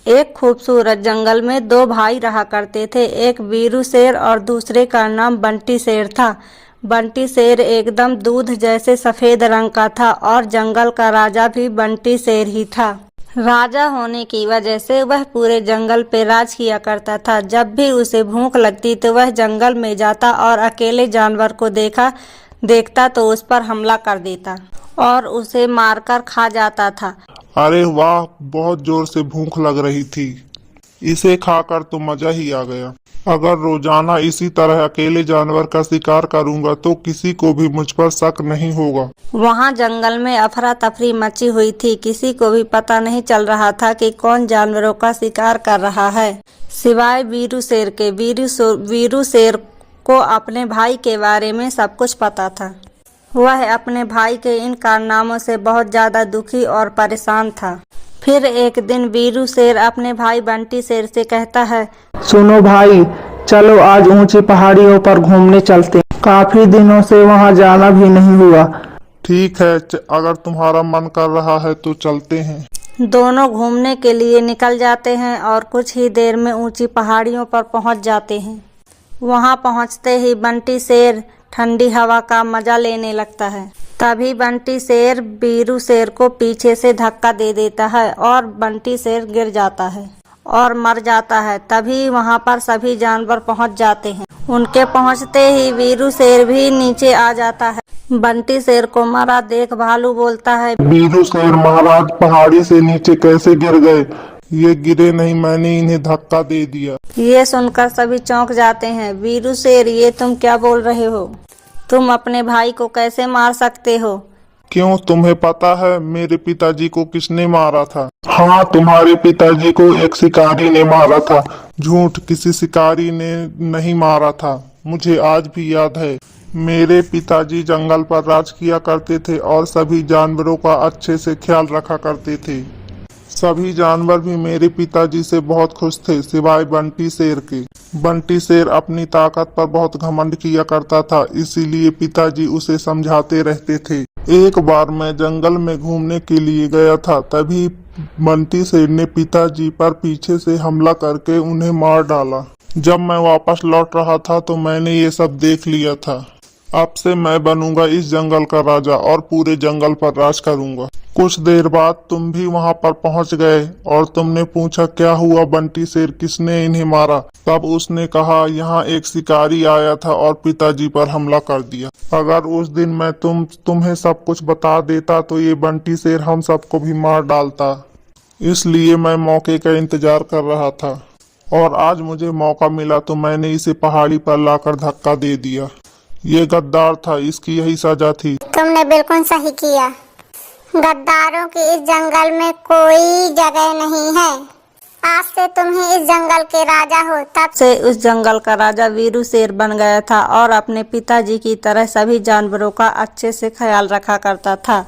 एक खूबसूरत जंगल में दो भाई रहा करते थे। एक वीरू शेर और दूसरे का नाम बंटी शेर था। बंटी शेर एकदम दूध जैसे सफेद रंग का था और जंगल का राजा भी बंटी शेर ही था। राजा होने की वजह से वह पूरे जंगल पे राज किया करता था। जब भी उसे भूख लगती तो वह जंगल में जाता और अकेले जानवर को देखता तो उस पर हमला कर देता और उसे मारकर खा जाता था। अरे वाह, बहुत जोर से भूख लग रही थी। इसे खाकर तो मजा ही आ गया। अगर रोजाना इसी तरह अकेले जानवर का शिकार करूंगा तो किसी को भी मुझ पर शक नहीं होगा। वहाँ जंगल में अफरा तफरी मची हुई थी। किसी को भी पता नहीं चल रहा था कि कौन जानवरों का शिकार कर रहा है, सिवाय वीरू शेर के। वीरू शेर को अपने भाई के बारे में सब कुछ पता था। वह अपने भाई के इन कारनामों से बहुत ज्यादा दुखी और परेशान था। फिर एक दिन वीरू शेर अपने भाई बंटी शेर से कहता है, सुनो भाई, चलो आज ऊंची पहाड़ियों पर घूमने चलते हैं। काफी दिनों से वहां जाना भी नहीं हुआ। ठीक है, अगर तुम्हारा मन कर रहा है तो चलते हैं। दोनों घूमने के लिए निकल जाते हैं और कुछ ही देर में ऊंची पहाड़ियों पर पहुंच जाते हैं। वहां पहुंचते ही बंटी शेर ठंडी हवा का मजा लेने लगता है। तभी बंटी शेर वीरू शेर को पीछे से धक्का दे देता है और बंटी शेर गिर जाता है और मर जाता है। तभी वहां पर सभी जानवर पहुंच जाते हैं। उनके पहुंचते ही वीरू शेर भी नीचे आ जाता है। बंटी शेर को मरा देख भालू बोलता है, वीरू शेर महाराज पहाड़ी से नीचे कैसे गिर गए? ये गिरे नहीं, मैंने इन्हें धक्का दे दिया। ये सुनकर सभी चौंक जाते हैं। वीरू शेर, ये तुम क्या बोल रहे हो? तुम अपने भाई को कैसे मार सकते हो? क्यों, तुम्हें पता है मेरे पिताजी को किसने मारा था? हाँ, तुम्हारे पिताजी को एक शिकारी ने मारा था। झूठ, किसी शिकारी ने नहीं मारा था। मुझे आज भी याद है। मेरे पिताजी जंगल पर राज किया करते थे और सभी जानवरों का अच्छे से ख्याल रखा करते थे। सभी जानवर भी मेरे पिताजी से बहुत खुश थे, सिवाय बंटी शेर के। बंटी शेर अपनी ताकत पर बहुत घमंड किया करता था, इसीलिए पिताजी उसे समझाते रहते थे। एक बार मैं जंगल में घूमने के लिए गया था, तभी बंटी शेर ने पिताजी पर पीछे से हमला करके उन्हें मार डाला। जब मैं वापस लौट रहा था तो मैंने ये सब देख लिया था। अब से मैं बनूंगा इस जंगल का राजा और पूरे जंगल पर राज करूंगा। कुछ देर बाद तुम भी वहां पर पहुंच गए और तुमने पूछा क्या हुआ बंटी शेर, किसने इन्हें मारा? तब उसने कहा यहाँ एक शिकारी आया था और पिताजी पर हमला कर दिया। अगर उस दिन मैं तुम्हें सब कुछ बता देता तो ये बंटी शेर हम सबको भी मार डालता। इसलिए मैं मौके का इंतजार कर रहा था और आज मुझे मौका मिला तो मैंने इसे पहाड़ी पर लाकर धक्का दे दिया। ये गद्दार था, इसकी यही सजा थी। तुमने बिल्कुल सही किया। गद्दारों की इस जंगल में कोई जगह नहीं है। आज से तुम ही इस जंगल के राजा हो। तब से उस जंगल का राजा वीरू शेर बन गया था और अपने पिताजी की तरह सभी जानवरों का अच्छे से ख्याल रखा करता था।